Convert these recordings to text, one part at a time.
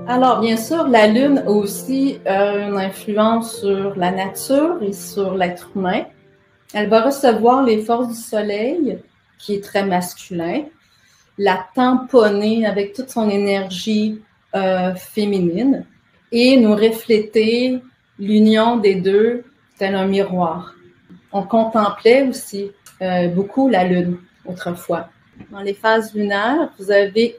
Alors, bien sûr, la Lune a aussi une influence sur la nature et sur l'être humain. Elle va recevoir les forces du Soleil, qui est très masculin, la tamponner avec toute son énergie féminine et nous refléter l'union des deux tel un miroir. On contemplait aussi beaucoup la Lune autrefois. Dans les phases lunaires, vous avez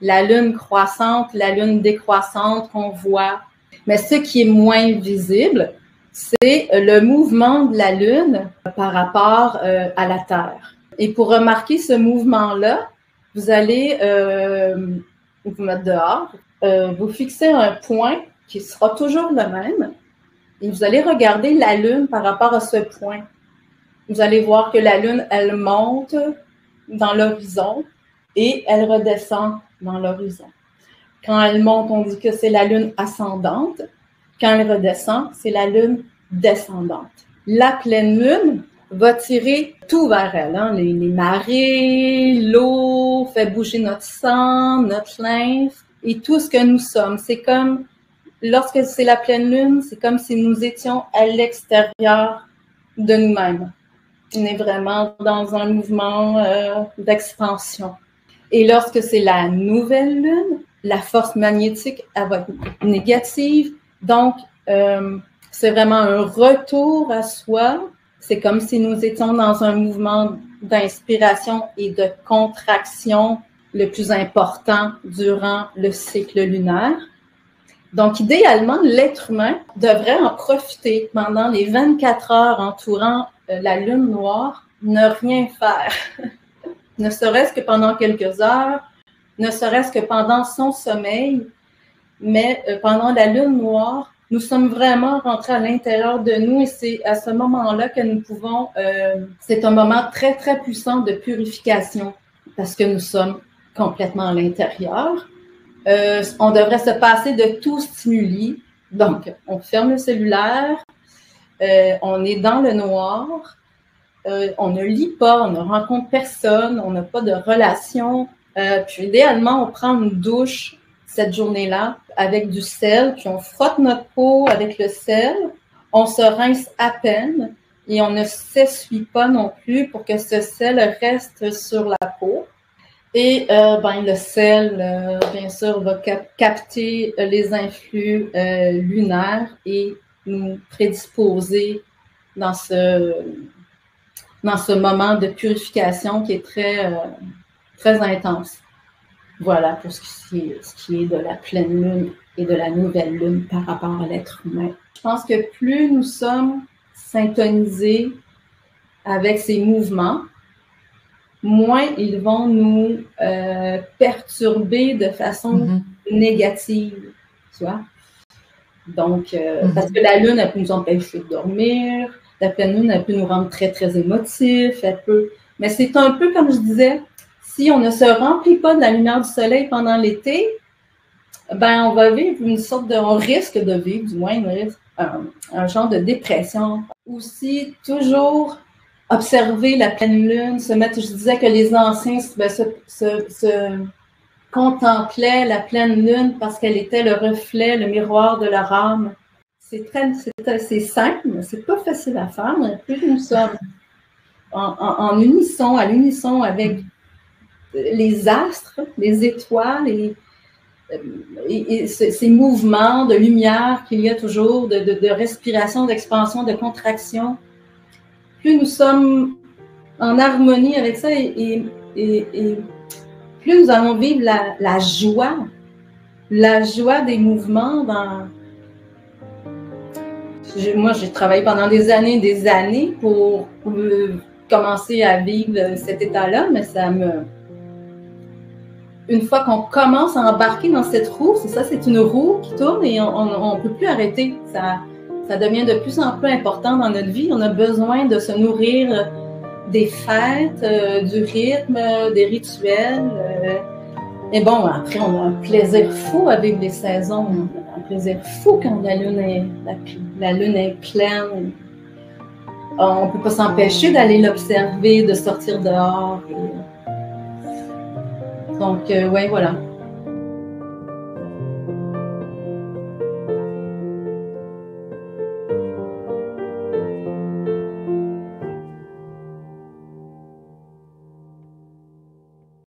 la Lune croissante, la Lune décroissante qu'on voit. Mais ce qui est moins visible, c'est le mouvement de la Lune par rapport à la Terre. Et pour remarquer ce mouvement-là, vous allez vous mettre dehors, vous fixer un point qui sera toujours le même et vous allez regarder la Lune par rapport à ce point. Vous allez voir que la Lune, elle monte dans l'horizon et elle redescend dans l'horizon. Quand elle monte, on dit que c'est la Lune ascendante. Quand elle redescend, c'est la Lune descendante. La pleine Lune va tirer tout vers elle, hein? Les marées, l'eau, fait bouger notre sang, notre lymphe et tout ce que nous sommes. C'est comme, lorsque c'est la pleine Lune, c'est comme si nous étions à l'extérieur de nous-mêmes. On est vraiment dans un mouvement d'expansion. Et lorsque c'est la nouvelle Lune, la force magnétique, elle va être négative. Donc, c'est vraiment un retour à soi. C'est comme si nous étions dans un mouvement d'inspiration et de contraction le plus important durant le cycle lunaire. Donc, idéalement, l'être humain devrait en profiter pendant les 24 heures entourant la lune noire, ne rien faire. Ne serait-ce que pendant quelques heures, ne serait-ce que pendant son sommeil, mais pendant la lune noire, nous sommes vraiment rentrés à l'intérieur de nous et c'est à ce moment-là que nous pouvons, c'est un moment très, très puissant de purification parce que nous sommes complètement à l'intérieur. On devrait se passer de tout stimuli. Donc, on ferme le cellulaire, on est dans le noir, on ne lit pas, on ne rencontre personne, on n'a pas de relation. Puis idéalement, on prend une douche cette journée-là avec du sel, puis on frotte notre peau avec le sel, on se rince à peine et on ne s'essuie pas non plus pour que ce sel reste sur la peau. Et le sel, bien sûr, va capter les influx lunaires et nous prédisposer dans ce moment de purification qui est très, très intense. Voilà pour ce qui est de la pleine lune et de la nouvelle lune par rapport à l'être humain. Je pense que plus nous sommes syntonisés avec ces mouvements, moins ils vont nous perturber de façon négative, tu vois. Donc, parce que la lune, elle peut nous empêcher de dormir, la pleine lune, elle peut nous rendre très, très émotifs, mais c'est un peu comme je disais, si on ne se remplit pas de la lumière du soleil pendant l'été, ben on va vivre on risque de vivre, du moins, un genre de dépression. Aussi, toujours observer la pleine lune, je disais que les anciens se contemplaient la pleine lune parce qu'elle était le reflet, le miroir de leur âme. C'est simple, mais c'est pas facile à faire, mais plus nous sommes à l'unisson avec les astres, les étoiles et ces mouvements de lumière qu'il y a toujours, de respiration, d'expansion, de contraction. Plus nous sommes en harmonie avec ça et plus nous allons vivre la joie des mouvements. Moi, j'ai travaillé pendant des années pour commencer à vivre cet état-là, mais une fois qu'on commence à embarquer dans cette roue, c'est une roue qui tourne et on ne peut plus arrêter. Ça devient de plus en plus important dans notre vie. On a besoin de se nourrir des fêtes, du rythme, des rituels. Et bon, après, on a un plaisir fou à vivre les saisons. On a un plaisir fou quand la lune est pleine. On ne peut pas s'empêcher d'aller l'observer, de sortir dehors. Donc, ouais, voilà.